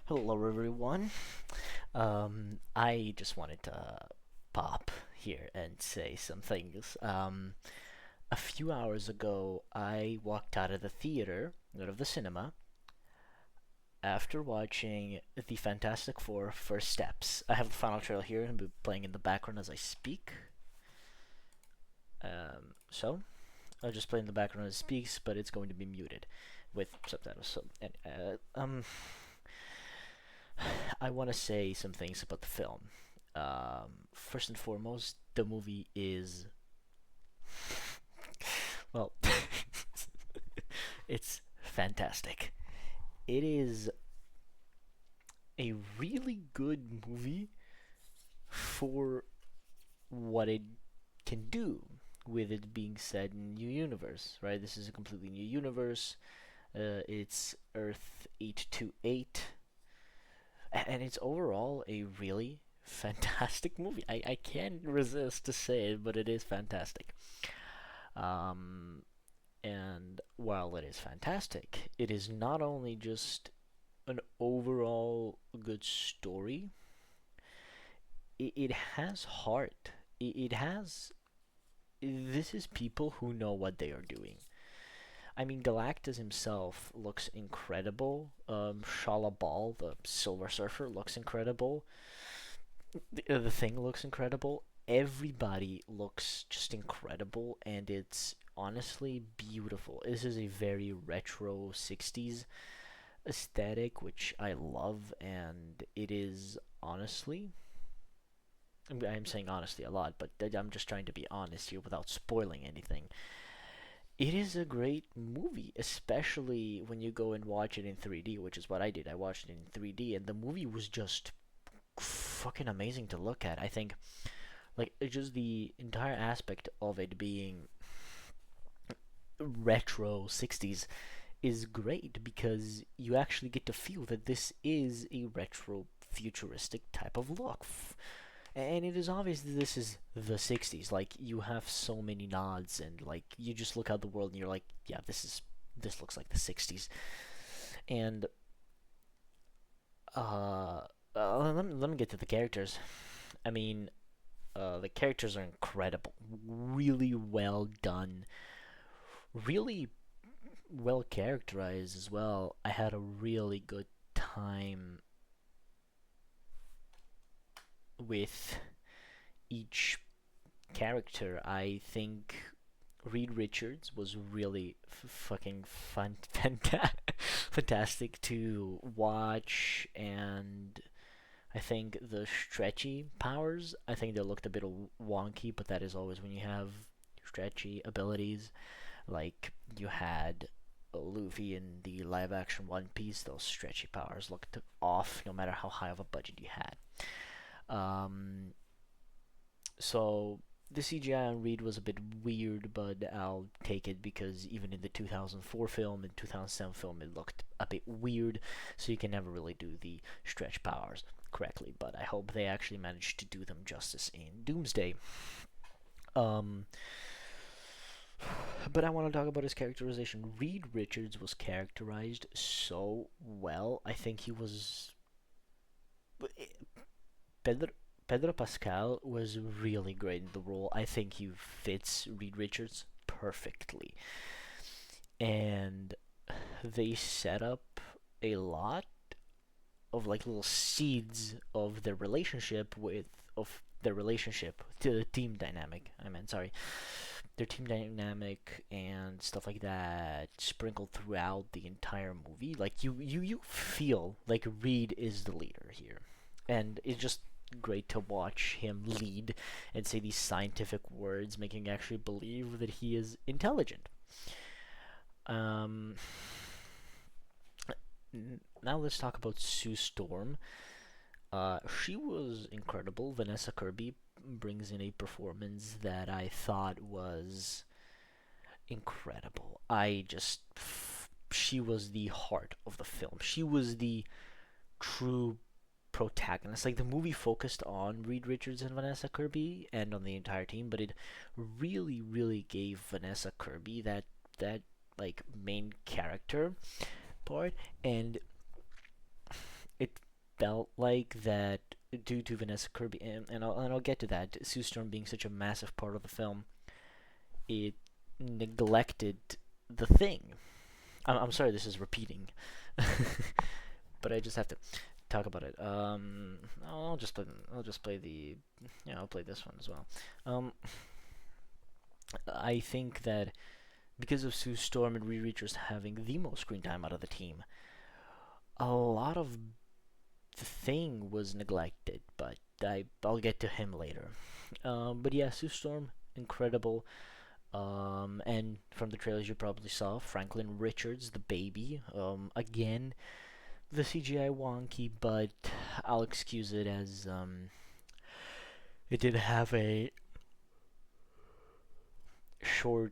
Hello, everyone. I just wanted to pop here and say some things. A few hours ago, I walked out of the theater, out of the cinema, after watching the Fantastic Four First Steps. I have the final trailer here and playing in the background as I speak. So I'll just play in the background as it speaks, but it's going to be muted with subtitles. So, I want to say some things about the film. First and foremost, the movie is well, it's fantastic. It is a really good movie for what it can do with it being set in a new universe, right? This is a completely new universe. It's Earth 828, and it's overall a really fantastic movie. I can't resist to say it, but it is fantastic. Um, and while it is fantastic, it is not only just an overall good story, it has heart. It has. This is people who know what they are doing. I mean, Galactus himself looks incredible. Shala Ball, the Silver Surfer, looks incredible. The Thing looks incredible. Everybody looks just incredible, and it's honestly beautiful. This is a very retro 60s aesthetic, which I love, and it is honestly. I'm saying honestly a lot, but I'm just trying to be honest here without spoiling anything. It is a great movie, especially when you go and watch it in 3D, which is what I did. I watched it in 3D, and the movie was just fucking amazing to look at. I think, like, just the entire aspect of it being retro 60s is great because you actually get to feel that this is a retro futuristic type of look. And it is obvious that this is the 60s. Like, you have so many nods, and, like, you just look out the world and you're like, yeah, this looks like the 60s. And, uh, let me get to the characters. I mean, the characters are incredible. Really well done. Really well characterized as well. I had a really good time with each character. I think Reed Richards was really fucking fantastic to watch, and I think the stretchy powers, I think they looked a bit wonky, but that is always when you have stretchy abilities. Like you had Luffy in the live action One Piece, those stretchy powers looked off no matter how high of a budget you had. Um, so the CGI on Reed was a bit weird, but I'll take it because even in the 2004 film and 2007 film, it looked a bit weird. So you can never really do the stretch powers correctly. But I hope they actually managed to do them justice in Doomsday. Um, but I want to talk about his characterization. Reed Richards was characterized so well. I think he was Pedro Pedro Pascal was really great in the role. I think he fits Reed Richards perfectly. And they set up a lot of like little seeds of their relationship to the team dynamic. I meant sorry, their team dynamic and stuff like that sprinkled throughout the entire movie. Like you feel like Reed is the leader here, and it's just great to watch him lead and say these scientific words, making you actually believe that he is intelligent. Um, Now let's talk about Sue Storm. She was incredible. Vanessa Kirby brings in a performance that I thought was incredible. She was the heart of the film. She was the true protagonist. Like the movie focused on Reed Richards and Vanessa Kirby and on the entire team, but it really, really gave Vanessa Kirby that like main character part, and it felt like that due to Vanessa Kirby, and I'll get to that, Sue Storm being such a massive part of the film, it neglected the thing. I'm sorry, this is repeating, but I just have to talk about it. I'll just play the, yeah, I'll play this one as well. I think that because of Sue Storm and Reed Richards having the most screen time out of the team, a lot of the thing was neglected, but I'll get to him later. But yeah, Sue Storm, incredible. And from the trailers you probably saw, Franklin Richards, the baby. Again, the CGI wonky, but I'll excuse it as it did have a shorter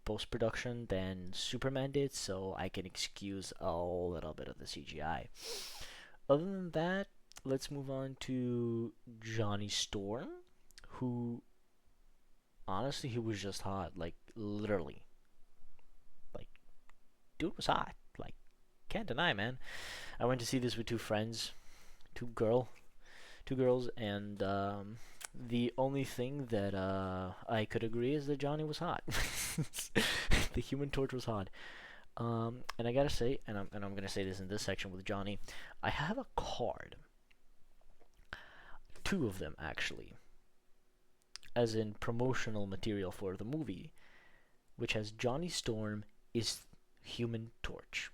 post production than Superman did, so I can excuse a little bit of the CGI. Other than that, let's move on to Johnny Storm, who honestly he was just hot, like literally. Like dude was hot. Like can't deny, man. I went to see this with two friends, two girls, and the only thing that I could agree is that Johnny was hot. The Human Torch was hot. And I gotta say, and I'm gonna say this in this section with Johnny, I have a card, two of them actually, as in promotional material for the movie, which has Johnny Storm is Human Torch,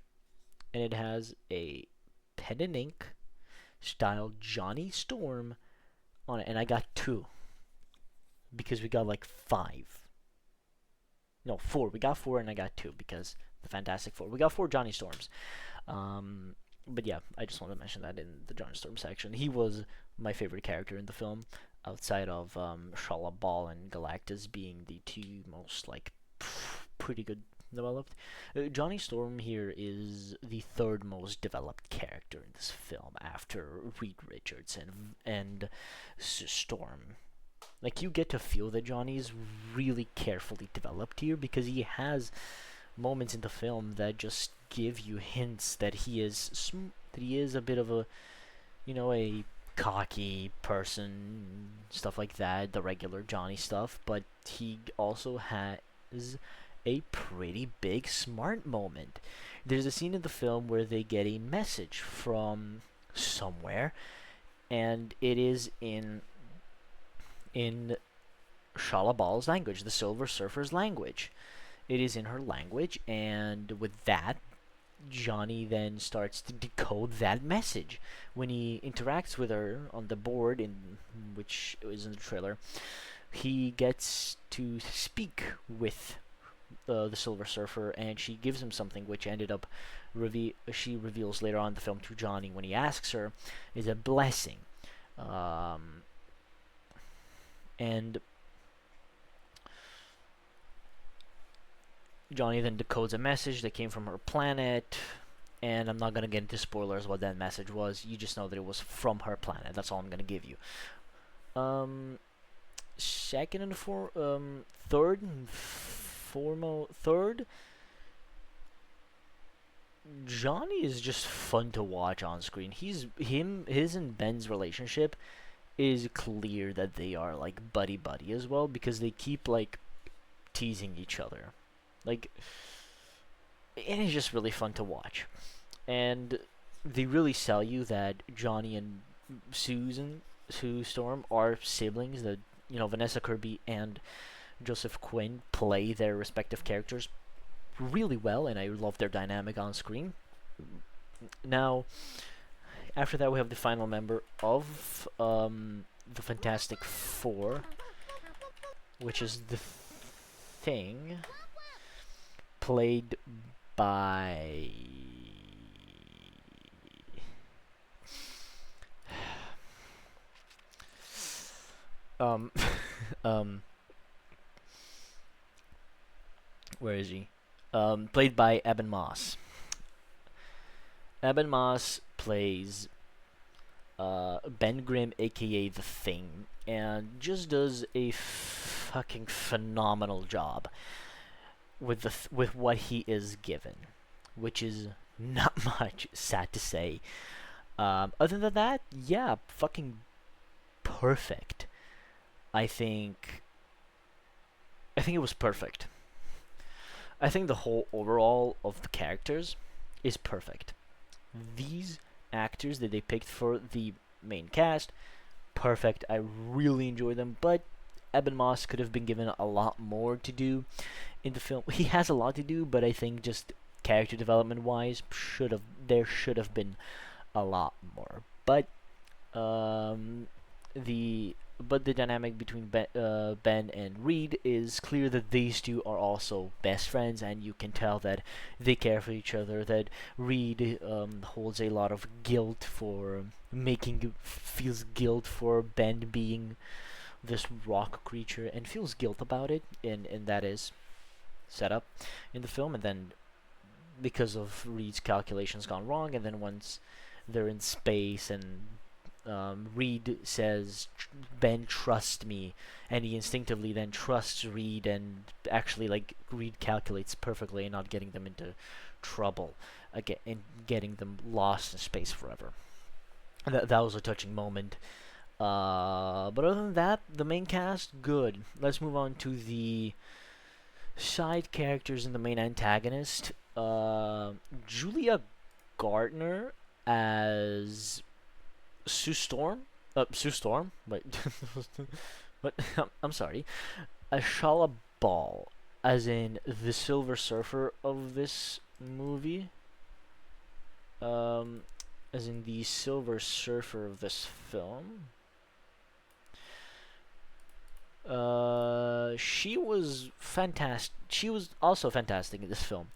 and it has a pen and ink style Johnny Storm on it, and I got two because we got like five. No, four. We got four, and I got two because the Fantastic Four. We got four Johnny Storms. But yeah, I just want to mention that in the Johnny Storm section. He was my favorite character in the film, outside of Shala Ball and Galactus being the two most like pretty good developed. Johnny Storm here is the third most developed character in this film after Reed Richards and Storm. Like you get to feel that Johnny's really carefully developed here because he has moments in the film that just give you hints that he is a bit of a, you know, a cocky person, stuff like that, the regular Johnny stuff, but he also has a pretty big smart moment. There's a scene in the film where they get a message from somewhere, and it is in Shala Ball's language, the Silver Surfer's language. It is in her language, and with that, Johnny then starts to decode that message. When he interacts with her on the board, in which is in the trailer, he gets to speak with the Silver Surfer, and she gives him something, which ended up she reveals later on in the film to Johnny when he asks her, is a blessing. And Johnny then decodes a message that came from her planet, and I'm not going to get into spoilers what that message was. You just know that it was from her planet. That's all I'm going to give you. Second and third, Johnny is just fun to watch on screen. His and Ben's relationship is clear that they are like buddy as well, because they keep like teasing each other. Like, it is just really fun to watch. And they really sell you that Johnny and Sue Storm are siblings, that, you know, Vanessa Kirby and Joseph Quinn play their respective characters really well, and I love their dynamic on screen. Now, after that, we have the final member of the Fantastic Four, which is the Thing, played by where is he? Played by Eben Moss. Eben Moss plays Ben Grimm, aka The Thing, and just does a fucking phenomenal job with what he is given, which is not much, sad to say. Other than that, yeah, fucking perfect. I think I think it was perfect. I think the whole overall of the characters is perfect. These actors that they picked for the main cast, perfect. I really enjoy them, but Eben Moss could have been given a lot more to do in the film. He has a lot to do, but I think just character development wise, should have been a lot more. Um, the but the dynamic between Ben and Reed is clear that these two are also best friends, and you can tell that they care for each other. That Reed holds a lot of guilt for feels guilt for Ben being this rock creature, and feels guilt about it, and that is set up in the film. And then because of Reed's calculations gone wrong, and then once they're in space and Reed says, Ben, trust me, and he instinctively then trusts Reed, and actually, like, Reed calculates perfectly and not getting them into trouble again and getting them lost in space forever. And that was a touching moment. But other than that, the main cast, good. Let's move on to the side characters and the main antagonist. Julia Gardner as Sue Storm. Sue Storm. Wait, what? I'm sorry. Ashala Ball, as in the Silver Surfer of this movie. Um, as in the Silver Surfer of this film. She was fantastic. She was also fantastic in this film.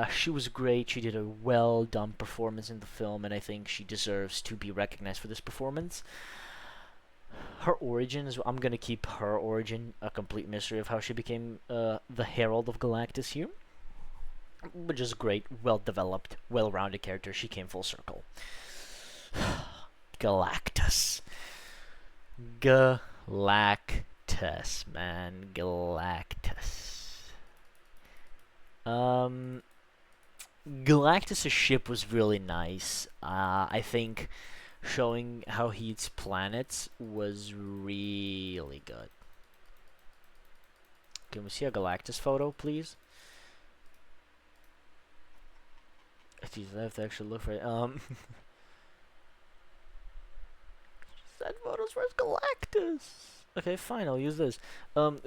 She was great. She did a well done performance in the film, and I think she deserves to be recognized for this performance. Her origin is, I'm gonna keep her origin a complete mystery of how she became the Herald of Galactus here. But just great, well developed, well rounded character. She came full circle. Galactus. Galactus, man. Galactus. Galactus' ship was really nice. I think showing how he eats planets was really good. Can we see a Galactus photo, please? Jeez, I have to actually look for it. Send photos. Where's Galactus? Okay, fine. I'll use this.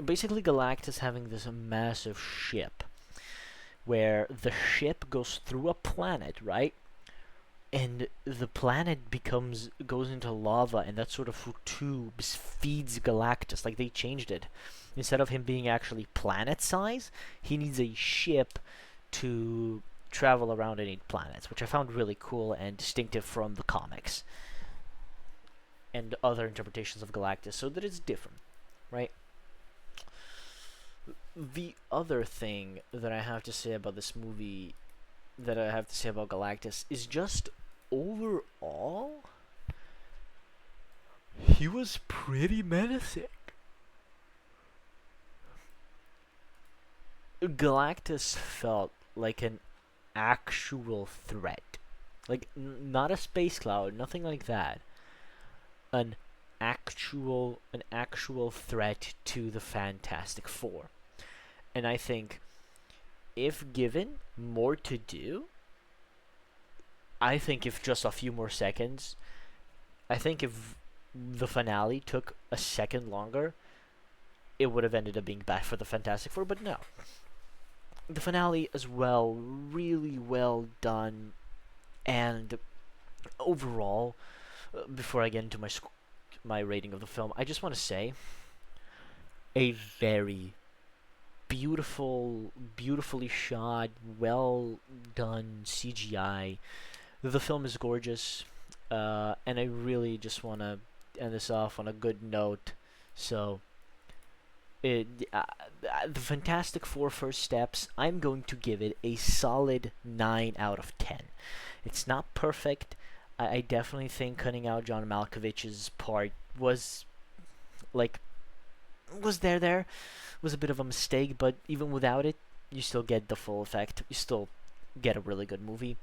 Basically, Galactus having this massive ship, where the ship goes through a planet, right? And the planet goes into lava, and that sort of tubes feeds Galactus. Like, they changed it. Instead of him being actually planet size, he needs a ship to travel around and eat planets, which I found really cool and distinctive from the comics and other interpretations of Galactus, so that it's different, right? The other thing that I have to say about this movie, that I have to say about Galactus, is just overall, he was pretty menacing. Galactus felt like an actual threat. Like, not a space cloud, nothing like that. An actual threat to the Fantastic Four. And I think if given more to do, I think if just a few more seconds, I think if the finale took a second longer, it would have ended up being bad for the Fantastic Four, but no. The finale as well, really well done, and overall, before I get into my rating of the film, I just want to say a very beautifully shot, well done CGI. The film is gorgeous, and I really just want to end this off on a good note. So, the Fantastic Four First Steps, I'm going to give it a solid 9 out of 10. It's not perfect. I definitely think cutting out John Malkovich's part was was a bit of a mistake, but even without it, you still get the full effect. You still get a really good movie.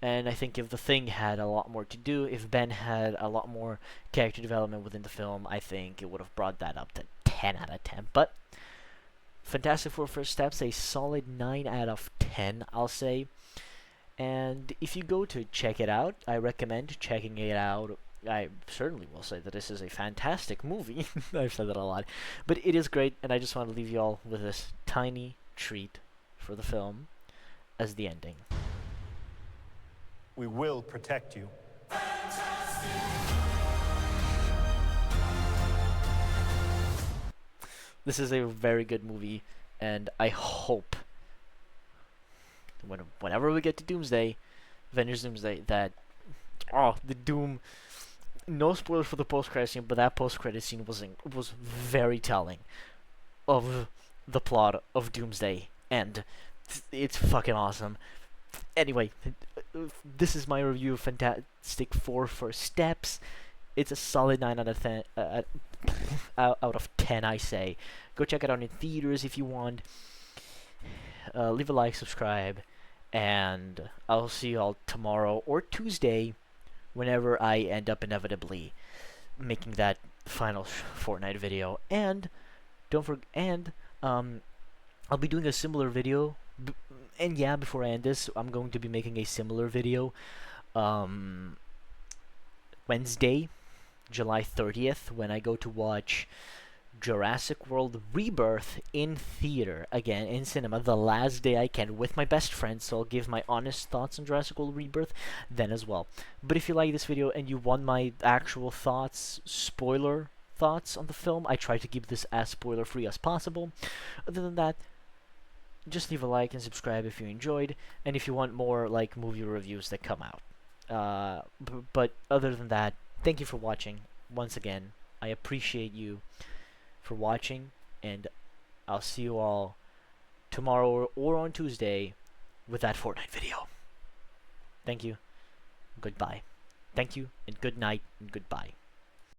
And I think if The Thing had a lot more to do, if Ben had a lot more character development within the film, I think it would have brought that up to 10 out of 10. But Fantastic Four First Steps, a solid 9 out of 10, I'll say. And if you go to check it out, I recommend checking it out. I certainly will say that this is a fantastic movie. I've said that a lot. But it is great, and I just want to leave you all with this tiny treat for the film as the ending. We will protect you. This is a very good movie, and I hope whenever we get to Doomsday, Avengers Doomsday, that the Doom. No spoilers for the post-credit scene, but that post-credit scene was very telling of the plot of Doomsday, and it's fucking awesome. Anyway, this is my review of Fantastic Four First Steps. It's a solid 9 out of 10. Out of 10, I say. Go check it out in theaters if you want. Leave a like, subscribe, and I'll see you all tomorrow or Tuesday, whenever I end up inevitably making that final Fortnite video. And don't forget, I'll be doing a similar video. And yeah, before I end this, I'm going to be making a similar video Wednesday, July 30th, when I go to watch Jurassic World Rebirth in theater, again, in cinema, the last day I can, with my best friend, so I'll give my honest thoughts on Jurassic World Rebirth then as well. But if you like this video and you want my actual thoughts, spoiler thoughts on the film, I try to keep this as spoiler-free as possible. Other than that, just leave a like and subscribe if you enjoyed, and if you want more, like, movie reviews that come out. But other than that, thank you for watching. Once again, I appreciate you for watching, and I'll see you all tomorrow or on Tuesday with that Fortnite video. Thank you. Goodbye. Thank you, and good night, and goodbye.